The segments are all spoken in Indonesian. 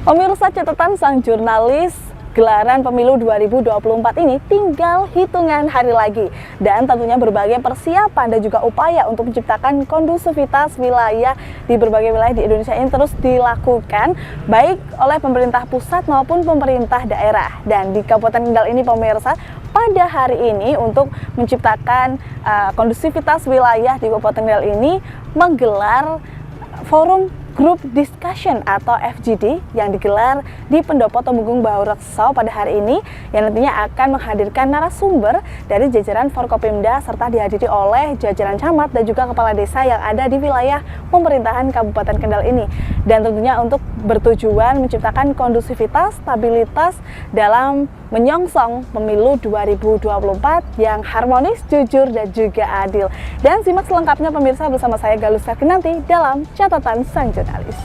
Pemirsa, catatan sang jurnalis, gelaran pemilu 2024 ini tinggal hitungan hari lagi. Dan tentunya berbagai persiapan dan juga upaya untuk menciptakan kondusivitas wilayah di berbagai wilayah di Indonesia ini terus dilakukan, baik oleh pemerintah pusat maupun pemerintah daerah. Dan di Kabupaten Kendal ini, pemirsa, pada hari ini untuk menciptakan kondusivitas wilayah di Kabupaten Kendal ini menggelar forum Group Discussion atau FGD yang digelar di Pendopo Temenggung Baurekso pada hari ini, yang nantinya akan menghadirkan narasumber dari jajaran Forkopimda serta dihadiri oleh jajaran camat dan juga kepala desa yang ada di wilayah pemerintahan Kabupaten Kendal ini. Dan tentunya untuk bertujuan menciptakan kondusivitas, stabilitas dalam menyongsong pemilu 2024 yang harmonis, jujur, dan juga adil. Dan simak selengkapnya pemirsa bersama saya Galus Kinanti dalam catatan sang jurnalis.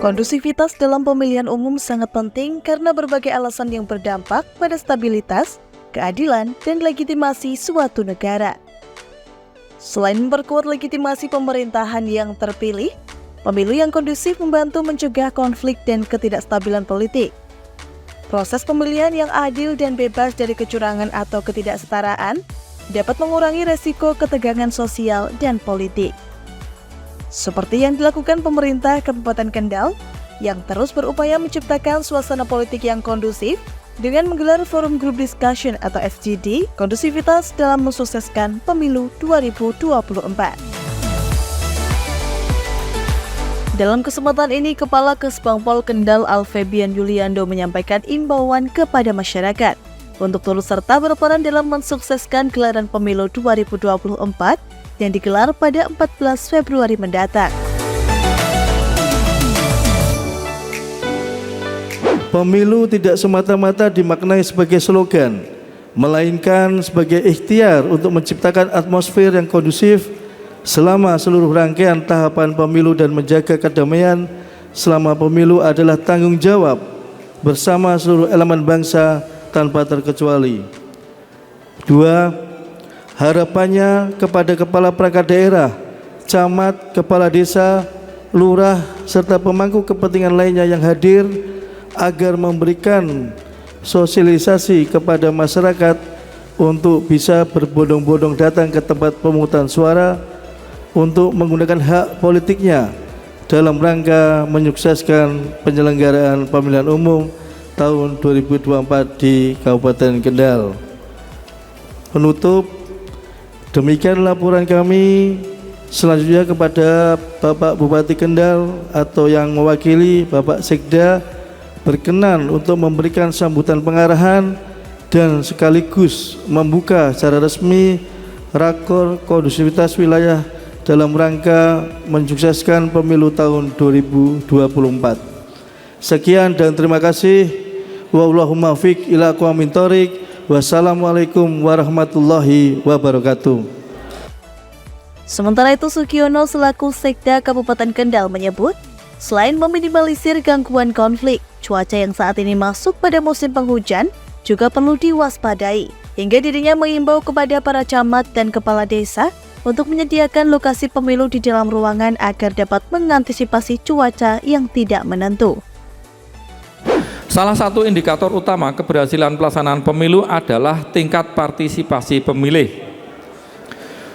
Kondusivitas dalam pemilihan umum sangat penting karena berbagai alasan yang berdampak pada stabilitas, keadilan, dan legitimasi suatu negara. Selain memperkuat legitimasi pemerintahan yang terpilih, pemilu yang kondusif membantu mencegah konflik dan ketidakstabilan politik. Proses pemilihan yang adil dan bebas dari kecurangan atau ketidaksetaraan dapat mengurangi resiko ketegangan sosial dan politik. Seperti yang dilakukan pemerintah Kabupaten Kendal yang terus berupaya menciptakan suasana politik yang kondusif dengan menggelar forum group discussion atau FGD, kondusivitas dalam mensukseskan pemilu 2024. Dalam kesempatan ini, Kepala Kesbangpol Kendal Alfebian Yuliando menyampaikan imbauan kepada masyarakat untuk turut serta berperan dalam mensukseskan gelaran pemilu 2024 yang digelar pada 14 Februari mendatang. Pemilu tidak semata-mata dimaknai sebagai slogan, melainkan sebagai ikhtiar untuk menciptakan atmosfer yang kondusif selama seluruh rangkaian tahapan pemilu dan menjaga kedamaian selama pemilu adalah tanggung jawab bersama seluruh elemen bangsa tanpa terkecuali. 2. Harapannya kepada kepala perangkat daerah, camat, kepala desa, lurah, serta pemangku kepentingan lainnya yang hadir agar memberikan sosialisasi kepada masyarakat untuk bisa berbondong-bondong datang ke tempat pemungutan suara untuk menggunakan hak politiknya dalam rangka menyukseskan penyelenggaraan pemilihan umum tahun 2024 di Kabupaten Kendal. Penutup, demikian laporan kami. Selanjutnya kepada Bapak Bupati Kendal atau yang mewakili Bapak Sekda berkenan untuk memberikan sambutan pengarahan dan sekaligus membuka secara resmi rakor kondusivitas wilayah dalam rangka mensukseskan pemilu tahun 2024. Sekian dan terima kasih. Wallahumma fiq ila aqwamit thoriq. Wassalamualaikum warahmatullahi wabarakatuh. Sementara itu, Sukiono selaku Sekda Kabupaten Kendal menyebut, selain meminimalisir gangguan konflik, cuaca yang saat ini masuk pada musim penghujan juga perlu diwaspadai, hingga dirinya mengimbau kepada para camat dan kepala desa untuk menyediakan lokasi pemilu di dalam ruangan agar dapat mengantisipasi cuaca yang tidak menentu. Salah satu indikator utama keberhasilan pelaksanaan pemilu adalah tingkat partisipasi pemilih.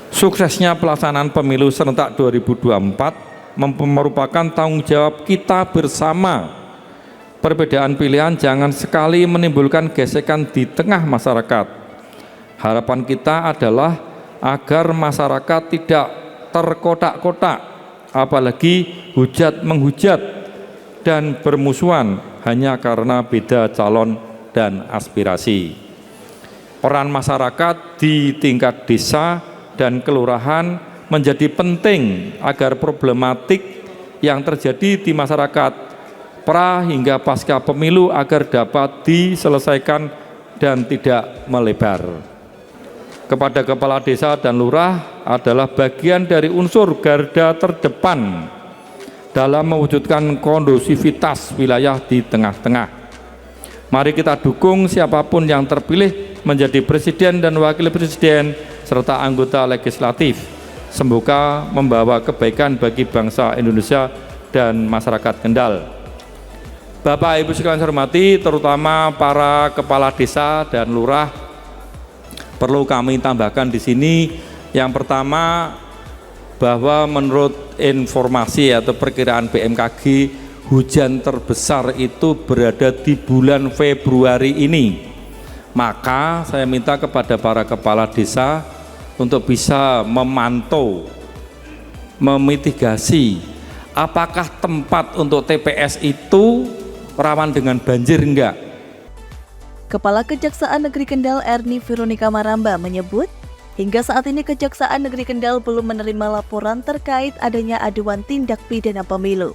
Suksesnya pelaksanaan pemilu serentak 2024 merupakan tanggung jawab kita bersama. Perbedaan pilihan jangan sekali menimbulkan gesekan di tengah masyarakat. Harapan kita adalah agar masyarakat tidak terkotak-kotak, apalagi hujat menghujat dan bermusuhan hanya karena beda calon dan aspirasi. Peran masyarakat di tingkat desa dan kelurahan menjadi penting agar problematik yang terjadi di masyarakat pra hingga pasca pemilu agar dapat diselesaikan dan tidak melebar. Kepada kepala desa dan lurah adalah bagian dari unsur garda terdepan dalam mewujudkan kondusivitas wilayah di tengah-tengah. Mari kita dukung siapapun yang terpilih menjadi presiden dan wakil presiden serta anggota legislatif. Semoga membawa kebaikan bagi bangsa Indonesia dan masyarakat Kendal. Bapak Ibu sekalian saya hormati, terutama para kepala desa dan lurah, perlu kami tambahkan di sini yang pertama bahwa menurut informasi atau perkiraan BMKG hujan terbesar itu berada di bulan Februari ini. Maka saya minta kepada para kepala desa untuk bisa memantau, memitigasi apakah tempat untuk TPS itu rawan dengan banjir enggak. Kepala Kejaksaan Negeri Kendal Erni Veronica Maramba menyebut, hingga saat ini Kejaksaan Negeri Kendal belum menerima laporan terkait adanya aduan tindak pidana pemilu.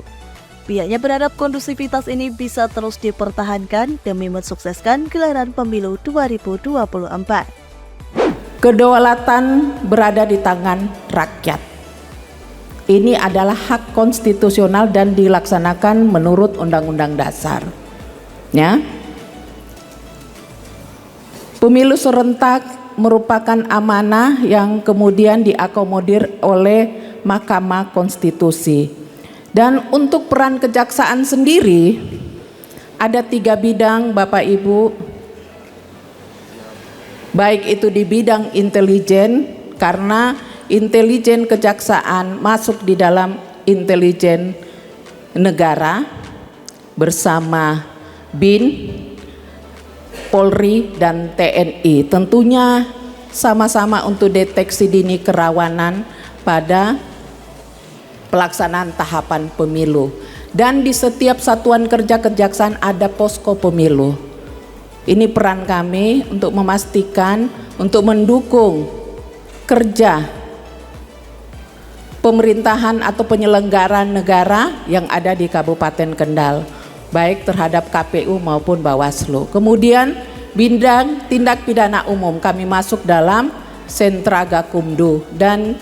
Pihaknya berharap kondusivitas ini bisa terus dipertahankan demi mensukseskan gelaran pemilu 2024. Kedaulatan berada di tangan rakyat. Ini adalah hak konstitusional dan dilaksanakan menurut Undang-Undang Dasar. Ya. Pemilu serentak merupakan amanah yang kemudian diakomodir oleh Mahkamah Konstitusi. Dan untuk peran kejaksaan sendiri, ada 3 bidang Bapak Ibu, baik itu di bidang intelijen, karena intelijen kejaksaan masuk di dalam intelijen negara bersama BIN, Polri dan TNI, tentunya sama-sama untuk deteksi dini kerawanan pada pelaksanaan tahapan pemilu. Dan di setiap satuan kerja kejaksaan ada posko pemilu. Ini peran kami untuk memastikan, untuk mendukung kerja pemerintahan atau penyelenggaraan negara yang ada di Kabupaten Kendal, baik terhadap KPU maupun Bawaslu. Kemudian bidang tindak pidana umum kami masuk dalam sentra Gakumdu, dan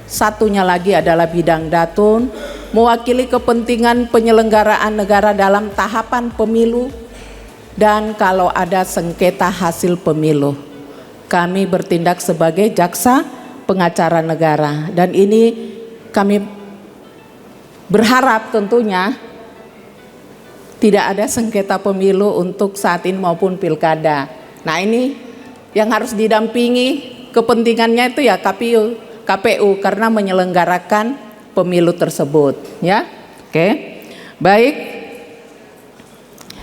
satunya lagi adalah bidang Datun, mewakili kepentingan penyelenggaraan negara dalam tahapan pemilu, dan kalau ada sengketa hasil pemilu kami bertindak sebagai jaksa pengacara negara. Dan ini kami berharap tentunya tidak ada sengketa pemilu untuk saat ini maupun pilkada. Nah, ini yang harus didampingi kepentingannya itu ya KPU karena menyelenggarakan pemilu tersebut, ya. Oke. Baik.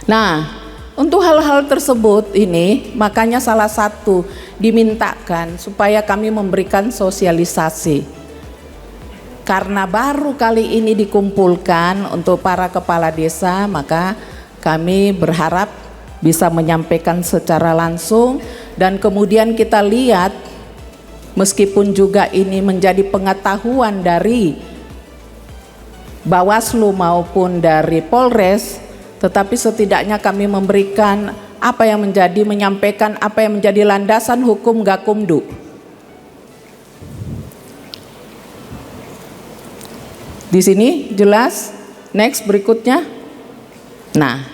Nah, untuk hal-hal tersebut ini makanya salah satu dimintakan supaya kami memberikan sosialisasi. Karena baru kali ini dikumpulkan untuk para kepala desa, maka kami berharap bisa menyampaikan secara langsung, dan kemudian kita lihat meskipun juga ini menjadi pengetahuan dari Bawaslu maupun dari Polres, tetapi setidaknya kami memberikan apa yang menjadi, menyampaikan apa yang menjadi landasan hukum Gakumdu. Di sini jelas. Next, berikutnya. Nah,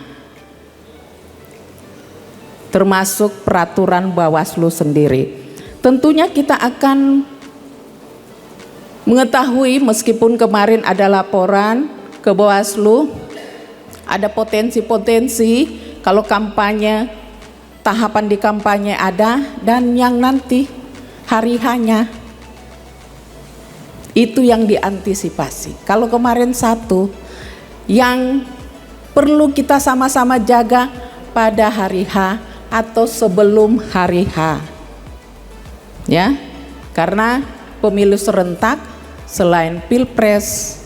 termasuk peraturan Bawaslu sendiri. Tentunya kita akan mengetahui, meskipun kemarin ada laporan ke Bawaslu, ada potensi-potensi kalau kampanye, tahapan di kampanye ada, dan yang nanti hari hanya itu yang diantisipasi. Kalau kemarin satu, yang perlu kita sama-sama jaga pada hari H atau sebelum hari H, ya, karena pemilu serentak selain pilpres,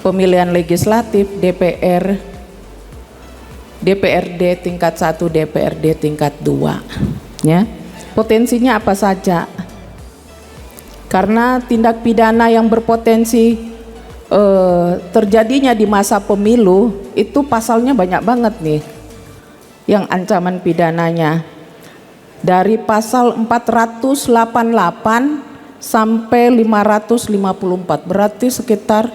pemilihan legislatif, DPR, DPRD tingkat 1, DPRD tingkat 2, ya. Potensinya apa saja? Karena tindak pidana yang berpotensi terjadinya di masa pemilu itu pasalnya banyak banget nih yang ancaman pidananya, dari pasal 488 sampai 554, berarti sekitar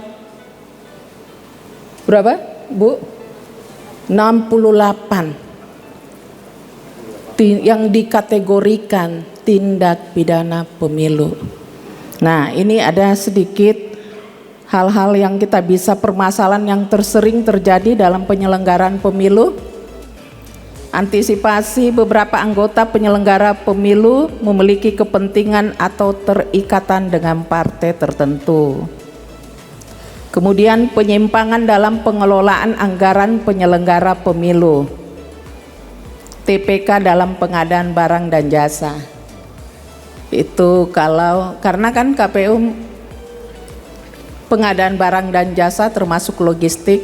berapa Bu? 68 yang dikategorikan tindak pidana pemilu. Nah, ini ada sedikit hal-hal yang kita bisa permasalahan yang tersering terjadi dalam penyelenggaraan pemilu. Antisipasi beberapa anggota penyelenggara pemilu memiliki kepentingan atau terikatan dengan partai tertentu. Kemudian penyimpangan dalam pengelolaan anggaran penyelenggara pemilu. TPK dalam pengadaan barang dan jasa. Itu karena kan KPU pengadaan barang dan jasa termasuk logistik.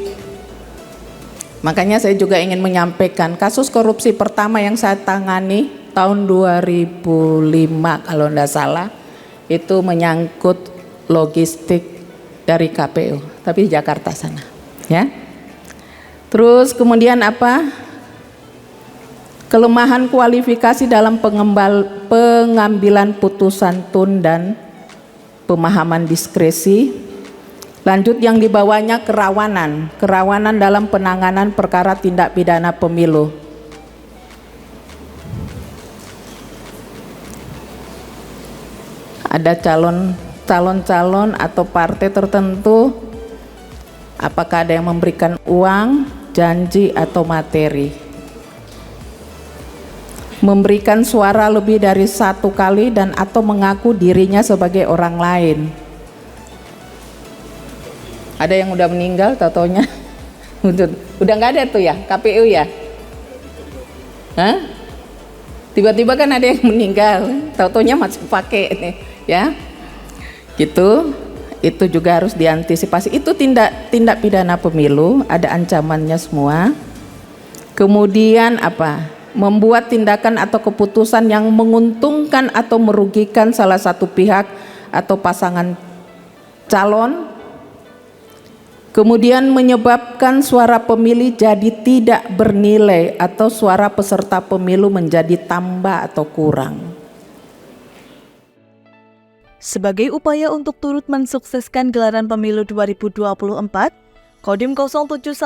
Makanya saya juga ingin menyampaikan kasus korupsi pertama yang saya tangani tahun 2005 kalau tidak salah, itu menyangkut logistik dari KPU, tapi di Jakarta sana, ya. Terus kemudian apa? Kelemahan kualifikasi dalam pengambilan putusan tun dan pemahaman diskresi. Lanjut yang dibawanya kerawanan dalam penanganan perkara tindak pidana pemilu. Ada calon-calon atau partai tertentu, apakah ada yang memberikan uang, janji atau materi, memberikan suara lebih dari 1 kali dan atau mengaku dirinya sebagai orang lain. Ada yang udah meninggal, tau-taunya udah nggak ada tuh ya KPU ya? Hah? Tiba-tiba kan ada yang meninggal, tau-taunya masih pakai nih, ya? Gitu. Itu juga harus diantisipasi. Itu tindak pidana pemilu, ada ancamannya semua. Kemudian apa? Membuat tindakan atau keputusan yang menguntungkan atau merugikan salah satu pihak atau pasangan calon. Kemudian menyebabkan suara pemilih jadi tidak bernilai atau suara peserta pemilu menjadi tambah atau kurang. Sebagai upaya untuk turut mensukseskan gelaran pemilu 2024, Kodim 0715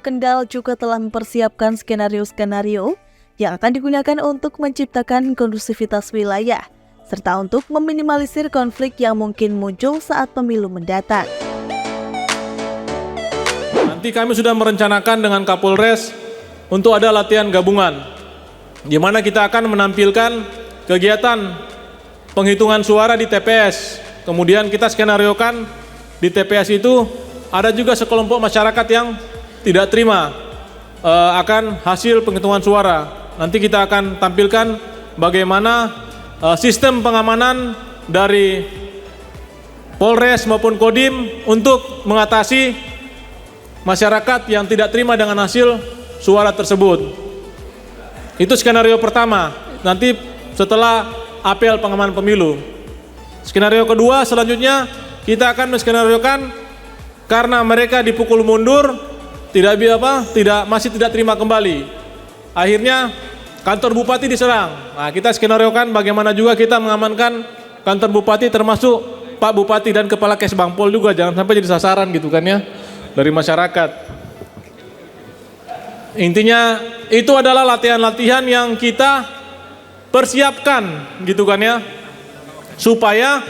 Kendal juga telah mempersiapkan skenario-skenario yang akan digunakan untuk menciptakan kondusivitas wilayah, serta untuk meminimalisir konflik yang mungkin muncul saat pemilu mendatang. Nanti kami sudah merencanakan dengan Kapolres untuk ada latihan gabungan, di mana kita akan menampilkan kegiatan penghitungan suara di TPS. Kemudian kita skenariokan di TPS itu ada juga sekelompok masyarakat yang tidak terima akan hasil penghitungan suara. Nanti kita akan tampilkan bagaimana sistem pengamanan dari Polres maupun Kodim untuk mengatasi masyarakat yang tidak terima dengan hasil suara tersebut. Itu skenario pertama, nanti setelah apel pengamanan pemilu. Skenario kedua selanjutnya kita akan menskenariokan karena mereka dipukul mundur, masih tidak terima kembali. Akhirnya kantor bupati diserang. Nah, kita skenariokan bagaimana juga kita mengamankan kantor bupati, termasuk Pak Bupati dan Kepala Kesbangpol juga, jangan sampai jadi sasaran gitu kan ya dari masyarakat. Intinya itu adalah latihan-latihan yang kita persiapkan gitu kan ya, supaya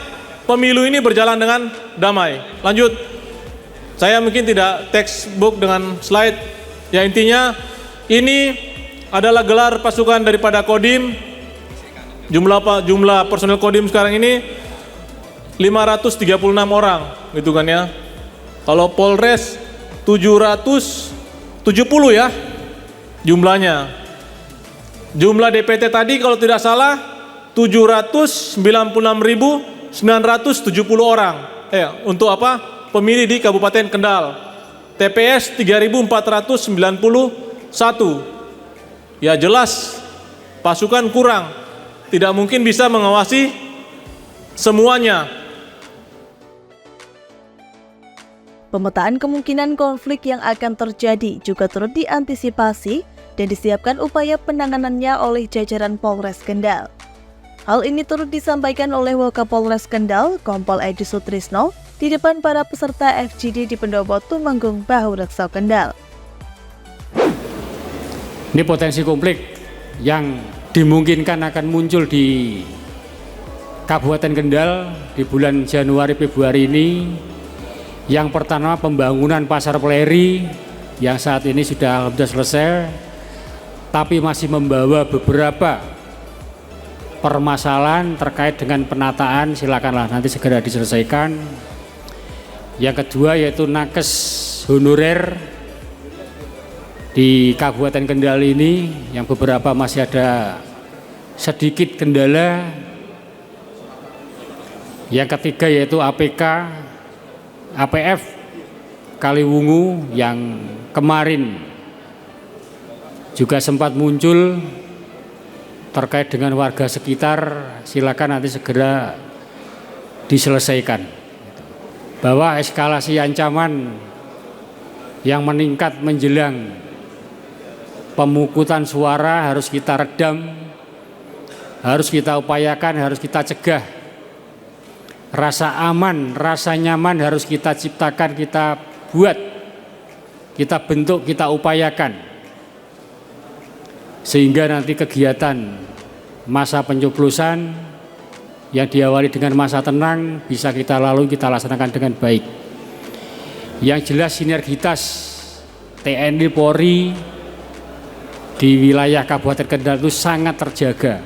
pemilu ini berjalan dengan damai. Lanjut, saya mungkin tidak textbook dengan slide ya, intinya ini adalah gelar pasukan daripada Kodim. Jumlah personel Kodim sekarang ini 536 orang gitu kan ya. Kalau Polres 770 ya jumlahnya. Jumlah DPT tadi kalau tidak salah 796.970 orang. Untuk apa? Pemilih di Kabupaten Kendal. TPS 3.491. Ya jelas pasukan kurang. Tidak mungkin bisa mengawasi semuanya. Pemetaan kemungkinan konflik yang akan terjadi juga turut diantisipasi dan disiapkan upaya penanganannya oleh jajaran Polres Kendal. Hal ini turut disampaikan oleh Wakapolres Kendal, Kompol Edi Sutrisno, di depan para peserta FGD di Pendopo Tumenggung Bahu Rekso Kendal. Ini potensi konflik yang dimungkinkan akan muncul di Kabupaten Kendal di bulan Januari Februari ini. Yang pertama, pembangunan pasar Pleri yang saat ini sudah selesai, tapi masih membawa beberapa permasalahan terkait dengan penataan, silakanlah nanti segera diselesaikan. Yang kedua yaitu nakes honorer di Kabupaten Kendal ini yang beberapa masih ada sedikit kendala. Yang ketiga yaitu APF Kaliwungu yang kemarin juga sempat muncul terkait dengan warga sekitar, silakan nanti segera diselesaikan. Bahwa eskalasi ancaman yang meningkat menjelang pemungutan suara harus kita redam, harus kita upayakan, harus kita cegah. Rasa aman, rasa nyaman harus kita ciptakan, kita buat, kita bentuk, kita upayakan. Sehingga nanti kegiatan masa pencoblosan yang diawali dengan masa tenang bisa kita lalui, kita laksanakan dengan baik. Yang jelas sinergitas TNI Polri di wilayah Kabupaten Kendal itu sangat terjaga.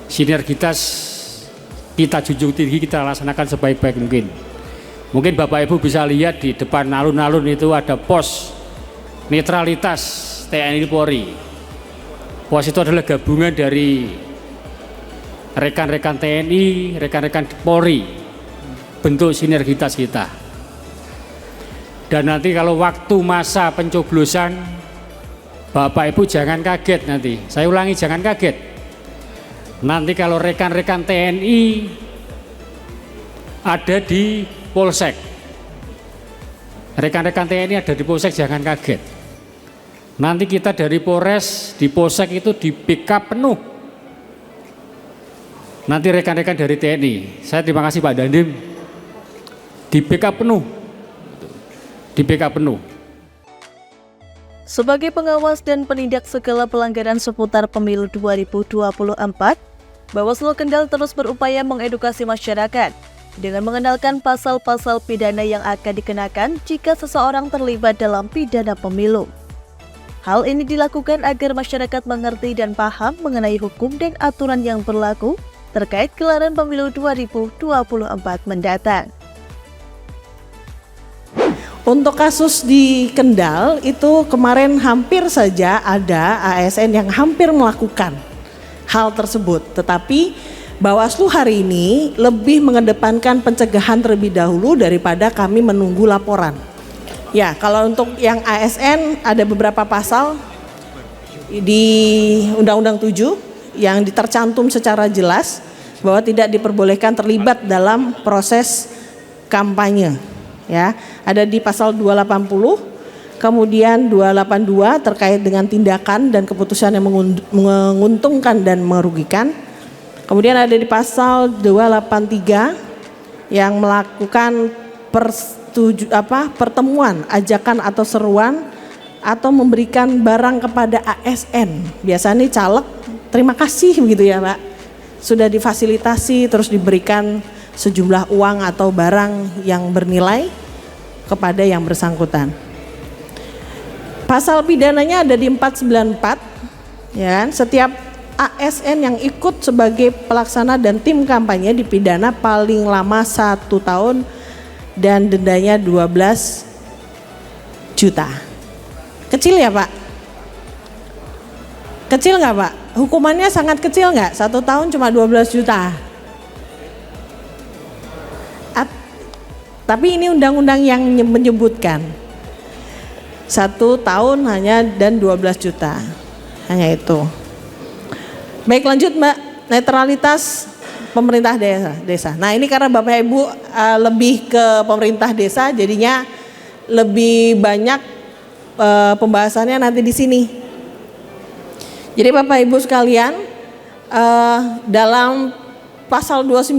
Sinergitas kita junjung tinggi, kita laksanakan sebaik-baik mungkin. Mungkin Bapak Ibu bisa lihat di depan alun-alun itu ada pos netralitas TNI Polri. Pos itu adalah gabungan dari rekan-rekan TNI, rekan-rekan Polri, bentuk sinergitas kita. Dan nanti kalau waktu masa pencoblosan, Bapak Ibu jangan kaget nanti. Saya ulangi, jangan kaget. Nanti kalau rekan-rekan TNI ada di Polsek, rekan-rekan TNI ada di Polsek jangan kaget. Nanti kita dari Polres di Polsek itu di backup penuh. Nanti rekan-rekan dari TNI, saya terima kasih Pak Dandim, di backup penuh, di backup penuh. Sebagai pengawas dan penindak segala pelanggaran seputar pemilu 2024, Bawaslu Kendal terus berupaya mengedukasi masyarakat dengan mengenalkan pasal-pasal pidana yang akan dikenakan jika seseorang terlibat dalam pidana pemilu. Hal ini dilakukan agar masyarakat mengerti dan paham mengenai hukum dan aturan yang berlaku terkait gelaran pemilu 2024 mendatang. Untuk kasus di Kendal itu kemarin hampir saja ada ASN yang hampir melakukan hal tersebut. Tetapi Bawaslu hari ini lebih mengedepankan pencegahan terlebih dahulu daripada kami menunggu laporan. Ya, kalau untuk yang ASN ada beberapa pasal di Undang-Undang 7 yang tercantum secara jelas bahwa tidak diperbolehkan terlibat dalam proses kampanye. Ya, ada di pasal 280, kemudian 282 terkait dengan tindakan dan keputusan yang menguntungkan dan merugikan. Kemudian ada di pasal 283 yang melakukan pertemuan, ajakan atau seruan atau memberikan barang kepada ASN. Biasanya caleg, terima kasih begitu ya Pak. Sudah difasilitasi terus diberikan sejumlah uang atau barang yang bernilai kepada yang bersangkutan. Pasal pidananya ada di 494, ya kan? Setiap ASN yang ikut sebagai pelaksana dan tim kampanye dipidana paling lama 1 tahun dan dendanya 12 juta. Kecil ya Pak? Kecil nggak Pak? Hukumannya sangat kecil nggak? 1 tahun cuma 12 juta. Tapi ini undang-undang yang menyebutkan 1 tahun hanya dan 12 juta. Hanya itu. Baik, lanjut Mbak. Netralitas pemerintah desa. Nah ini karena Bapak Ibu lebih ke pemerintah desa, jadinya lebih banyak pembahasannya nanti di sini. Jadi Bapak Ibu sekalian, dalam pasal 29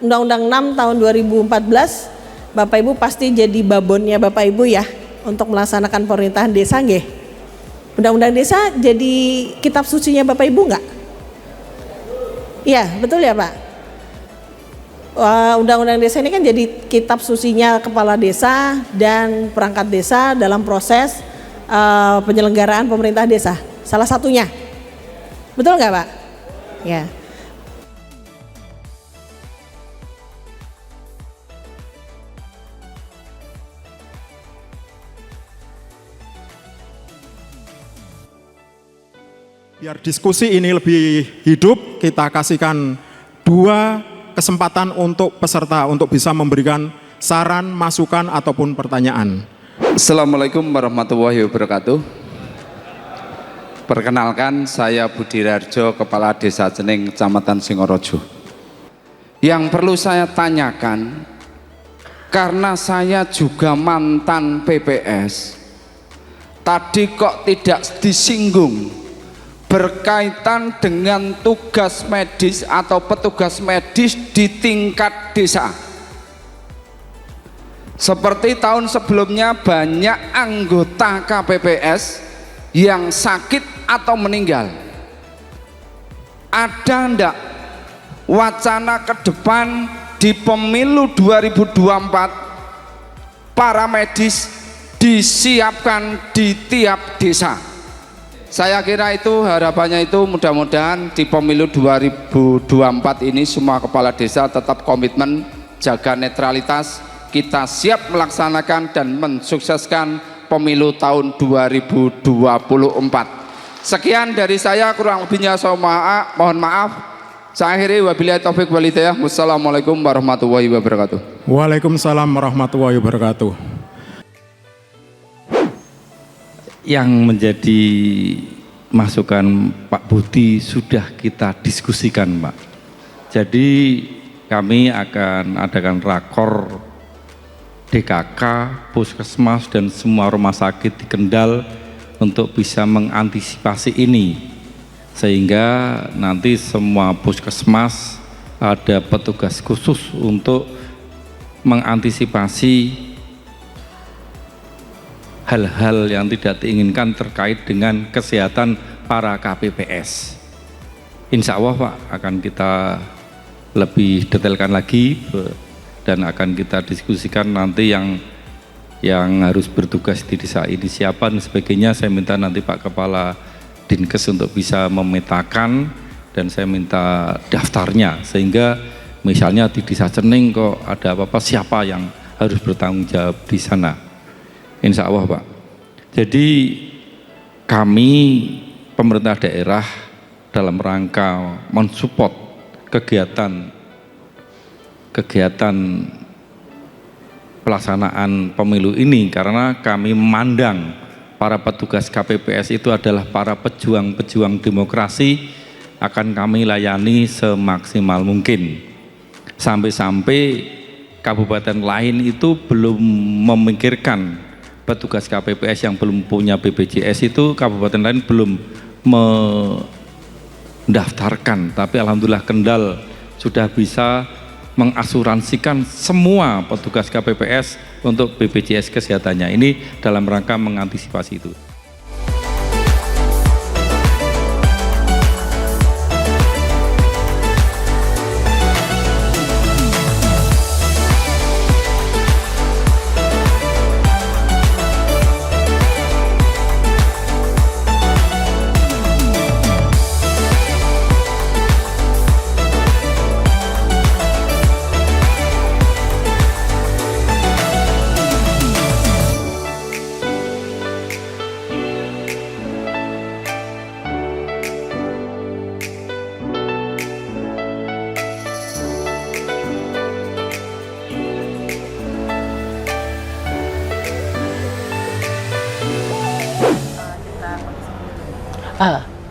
Undang-Undang 6 tahun 2014, Bapak Ibu pasti jadi babonnya Bapak Ibu ya untuk melaksanakan pemerintahan desa nggih. Undang-Undang desa jadi kitab sucinya Bapak Ibu enggak? Iya, betul ya Pak? Undang-Undang desa ini kan jadi kitab sucinya kepala desa dan perangkat desa dalam proses penyelenggaraan pemerintah desa. Salah satunya. Betul nggak Pak? Ya. Biar diskusi ini lebih hidup, kita kasihkan 2 kesempatan untuk peserta untuk bisa memberikan saran, masukan, ataupun pertanyaan. Assalamualaikum warahmatullahi wabarakatuh. Perkenalkan, saya Budi Rarjo, Kepala Desa Cening, Kecamatan Singorojo. Yang perlu saya tanyakan, karena saya juga mantan PPS, tadi kok tidak disinggung berkaitan dengan tugas medis atau petugas medis di tingkat desa. Seperti tahun sebelumnya banyak anggota KPPS yang sakit atau meninggal. Ada ndak wacana ke depan di pemilu 2024 para medis disiapkan di tiap desa? Saya kira itu harapannya itu mudah-mudahan di pemilu 2024 ini semua kepala desa tetap komitmen jaga netralitas, kita siap melaksanakan dan mensukseskan pemilu tahun 2024. Sekian dari saya, kurang lebihnya saya mohon maaf. Saya akhiri, wabillahi taufiq wal hidayah. Wassalamualaikum warahmatullahi wabarakatuh. Waalaikumsalam warahmatullahi wabarakatuh. Yang menjadi masukan Pak Budi sudah kita diskusikan, Pak. Jadi kami akan adakan rakor DKK, Puskesmas dan semua rumah sakit di Kendal untuk bisa mengantisipasi ini, sehingga nanti semua puskesmas ada petugas khusus untuk mengantisipasi hal-hal yang tidak diinginkan terkait dengan kesehatan para KPPS. Insya Allah Pak, akan kita lebih detailkan lagi dan akan kita diskusikan nanti yang harus bertugas di desa ini siapa dan sebagainya. Saya minta nanti Pak Kepala Dinkes untuk bisa memetakan dan saya minta daftarnya, sehingga misalnya di desa Cening kok ada apa-apa, siapa yang harus bertanggung jawab di sana. Insya Allah Pak. Jadi kami pemerintah daerah dalam rangka mensupport kegiatan pelaksanaan pemilu ini, karena kami memandang para petugas KPPS itu adalah para pejuang-pejuang demokrasi, akan kami layani semaksimal mungkin. Sampai-sampai kabupaten lain itu belum memikirkan petugas KPPS yang belum punya BPJS itu, kabupaten lain belum mendaftarkan, tapi alhamdulillah Kendal sudah bisa mengasuransikan semua petugas KPPS untuk BPJS kesehatannya. Ini dalam rangka mengantisipasi itu.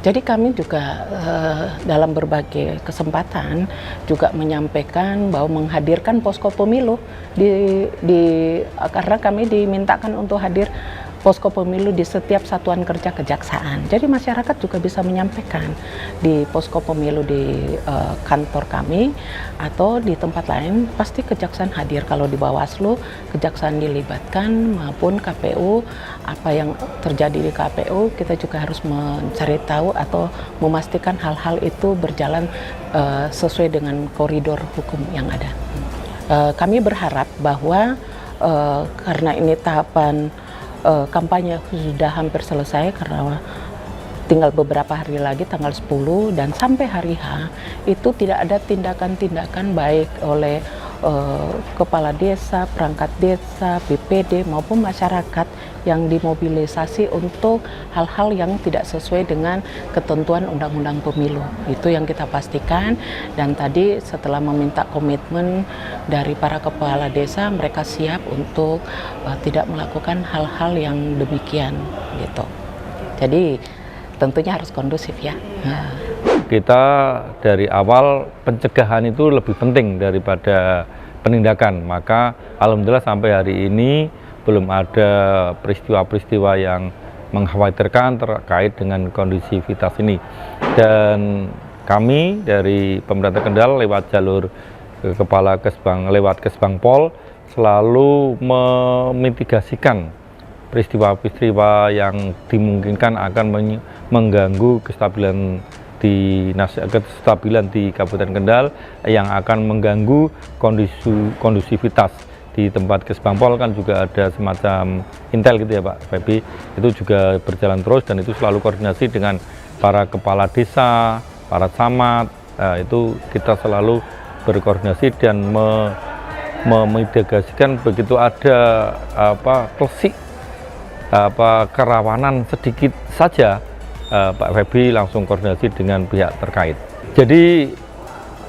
Jadi kami juga dalam berbagai kesempatan juga menyampaikan bahwa menghadirkan posko pemilu karena kami dimintakan untuk hadir posko pemilu di setiap satuan kerja kejaksaan. Jadi masyarakat juga bisa menyampaikan di posko pemilu di kantor kami atau di tempat lain, pasti kejaksaan hadir. Kalau di Bawaslu, kejaksaan dilibatkan maupun KPU, apa yang terjadi di KPU kita juga harus mencari tahu atau memastikan hal-hal itu berjalan sesuai dengan koridor hukum yang ada. Kami berharap bahwa karena ini tahapan kampanye sudah hampir selesai karena tinggal beberapa hari lagi tanggal 10 dan sampai hari H itu tidak ada tindakan-tindakan baik oleh kepala desa, perangkat desa, BPD maupun masyarakat yang dimobilisasi untuk hal-hal yang tidak sesuai dengan ketentuan Undang-Undang Pemilu. Itu yang kita pastikan, dan tadi setelah meminta komitmen dari para kepala desa, mereka siap untuk tidak melakukan hal-hal yang demikian gitu. Jadi tentunya harus kondusif ya. Kita dari awal pencegahan itu lebih penting daripada penindakan, maka alhamdulillah sampai hari ini belum ada peristiwa-peristiwa yang mengkhawatirkan terkait dengan kondusivitas ini. Dan kami dari pemerintah Kendal lewat jalur Kepala Kesbang, lewat Kesbangpol selalu memitigasikan peristiwa-peristiwa yang dimungkinkan akan mengganggu kestabilan di Kabupaten Kendal, yang akan mengganggu kondusivitas di tempat Kesbangpol. Kan juga ada semacam intel gitu ya Pak Febi, itu juga berjalan terus dan itu selalu koordinasi dengan para kepala desa, para camat. Itu kita selalu berkoordinasi dan memitigasikan begitu ada kerawanan sedikit saja, Pak Febi langsung koordinasi dengan pihak terkait. Jadi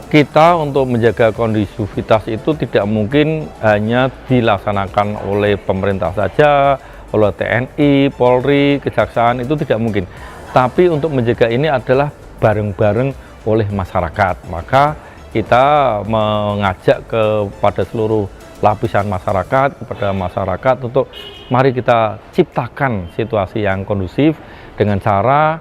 kita untuk menjaga kondusivitas itu tidak mungkin hanya dilaksanakan oleh pemerintah saja, oleh TNI, Polri, Kejaksaan, itu tidak mungkin. Tapi untuk menjaga ini adalah bareng-bareng oleh masyarakat. Maka kita mengajak kepada seluruh lapisan masyarakat, kepada masyarakat untuk mari kita ciptakan situasi yang kondusif dengan cara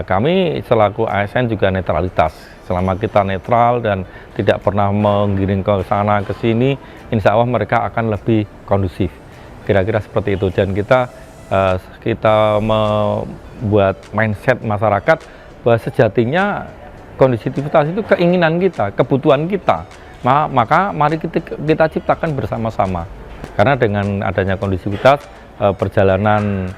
kami selaku ASN juga netralitas. Selama kita netral dan tidak pernah menggiring ke sana ke sini, insya Allah mereka akan lebih kondusif. Kira-kira seperti itu. Dan kita membuat mindset masyarakat bahwa sejatinya kondusivitas itu keinginan kita, kebutuhan kita. Maka mari kita ciptakan bersama-sama. Karena dengan adanya kondusivitas, perjalanan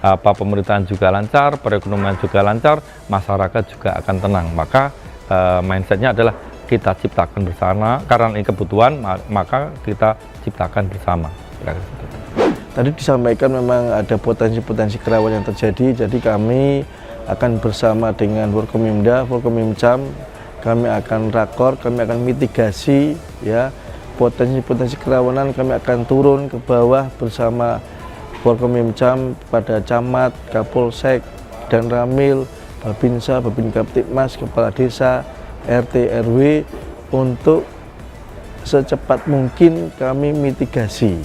pemerintahan juga lancar, perekonomian juga lancar, masyarakat juga akan tenang. Maka mindsetnya adalah kita ciptakan bersama, karena ini kebutuhan, maka kita ciptakan bersama. Tadi disampaikan memang ada potensi-potensi kerawanan yang terjadi, jadi kami akan bersama dengan Forkomimda, Forkomimcam, kami akan rakor, kami akan mitigasi ya potensi-potensi kerawanan, kami akan turun ke bawah bersama Forkomimcam pada camat, Kapolsek, dan Ramil, Babinsa, Babin Kaptipmas, Kepala Desa, RT, RW untuk secepat mungkin kami mitigasi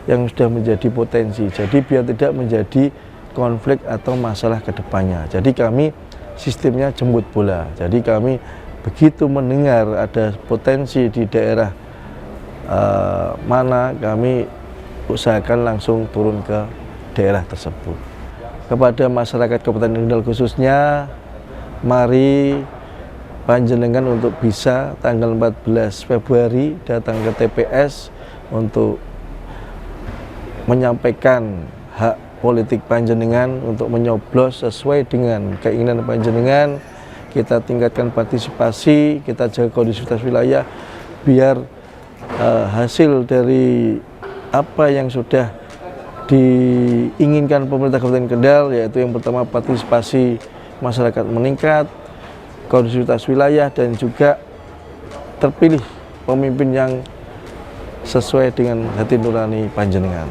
yang sudah menjadi potensi. Jadi biar tidak menjadi konflik atau masalah ke depannya. Jadi kami sistemnya jemput bola. Jadi kami begitu mendengar ada potensi di daerah mana, kami usahakan langsung turun ke daerah tersebut. Kepada masyarakat Kabupaten Kendal khususnya, mari panjenengan untuk bisa tanggal 14 Februari datang ke TPS untuk menyampaikan hak politik panjenengan untuk menyoblos sesuai dengan keinginan panjenengan. Kita tingkatkan partisipasi, kita jaga kondusivitas wilayah biar hasil dari apa yang sudah diinginkan pemerintah Kabupaten Kendal, yaitu yang pertama partisipasi masyarakat meningkat, kondusivitas wilayah, dan juga terpilih pemimpin yang sesuai dengan hati nurani panjenengan.